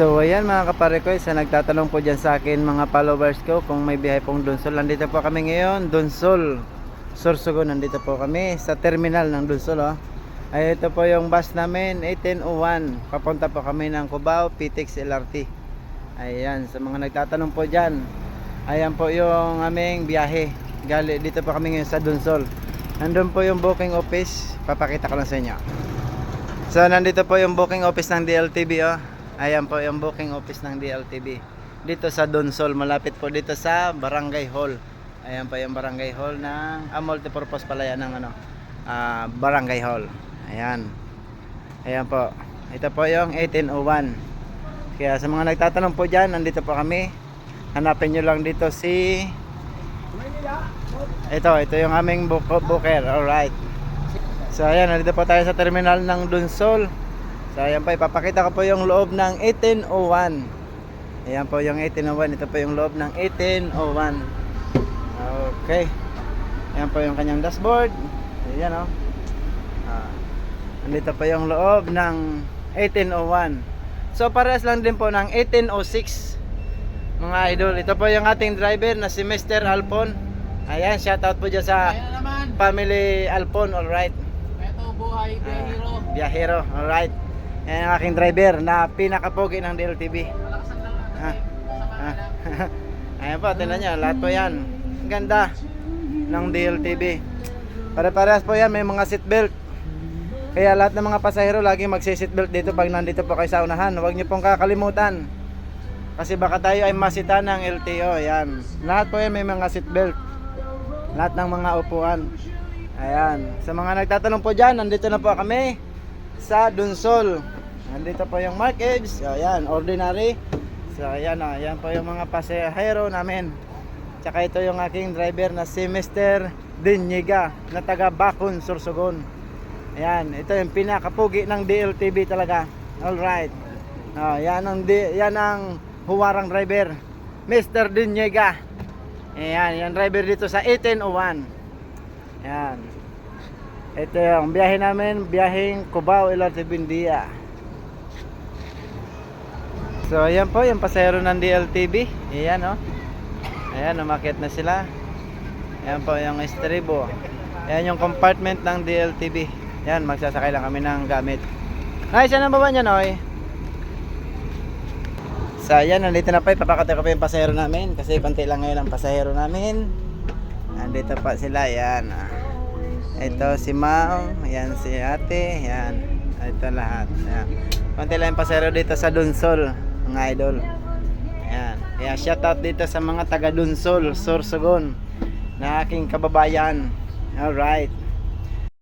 So ayan mga kapare-koy, sa nagtatanong po dyan sa akin mga followers ko kung may biyahe pong Donsol. Nandito po kami ngayon, Donsol, Sorsogon. Nandito po kami sa terminal ng Donsol, oh. Ay, ito po yung bus namin, 1801. Papunta po kami ng Cubao, PTX LRT. Ayan, sa mga nagtatanong po dyan, ayan po yung aming biyahe. Dito po kami ngayon sa Donsol. Nandun po yung booking office, papakita ko lang sa inyo. So nandito po yung booking office ng DLTV, oh. Ayan po yung booking office ng DLTV dito sa Donsol, malapit po dito sa Barangay Hall. Ayan po yung Barangay Hall ng multipurpose pala yan ng Barangay Hall. Ayan. Ayan po. Ito po yung 1801. Kaya sa mga nagtatanong po dyan, nandito po kami. Hanapin nyo lang dito si ito yung aming booker. Alright. So ayan, nandito po tayo sa terminal ng Donsol. So ayan po, ipapakita ko po yung loob ng 1801. Ayan po yung 1801. Ito po yung loob ng 1801. Okay. Ayan po yung kanyang dashboard. Ayan, oh. Andito po yung loob ng 1801. So parehas lang din po ng 1806, mga idol. Ito po yung ating driver na si Mr. Alpon. Ayan, shoutout po dyan sa family Alpon. Alright. Ito buhay biyahero. Biyahero, alright. Ayan ang aking driver na pinakapogi ng DLTV. Malakasan lang natin. Ayan po, tingnan nyo, lahat po yan. Ang ganda ng DLTV. Pare-parehas po yan, may mga seatbelt. Kaya lahat ng mga pasahero lagi magsi-seatbelt dito pag nandito po kayo sa unahan. Huwag nyo pong kakalimutan. Kasi baka tayo ay masita ng LTO. Ayan. Lahat po yan may mga seatbelt. Lahat ng mga upuan. Ayan. Sa mga nagtatanong po dyan, nandito na po kami sa Donsol. Nandito po yung Mark Edge. Ayan, ordinary. So ayan, ayan po yung mga pasahero namin. Tsaka ito yung aking driver na si Mr. Dinyiga na taga Bakun, Sorsogon. Ayan, ito yung pinakapugi ng DLTV talaga. Alright. Yan ang huwarang driver, Mr. Dinyiga. Ayan, yan driver dito sa 1801. Ayan. Ito yung biyahe namin, biyaheng Cubao LRT Buendia. So ayan po yung pasahero ng DLTV. Ayan, oh. Ayan, umakyat na sila. Ayan po yung estribo. Ayan yung compartment ng DLTV. Ayan, magsasakay lang kami ng gamit. Ay, saan ang baba niyan, oy? So ayan, nandito na pa. Ipapakita ko pa yung pasahero namin kasi panti lang ngayon ang pasahero namin. Nandito pa sila. Ayan. Ito si Ma'am. Ayan si ate. Ayan. Ito lahat. Ayan. Panti lang yung pasahero dito sa Donsol, mga idol. Ayan. Kaya shoutout dito sa mga taga Donsol, Sorsogon, na aking kababayan. Alright.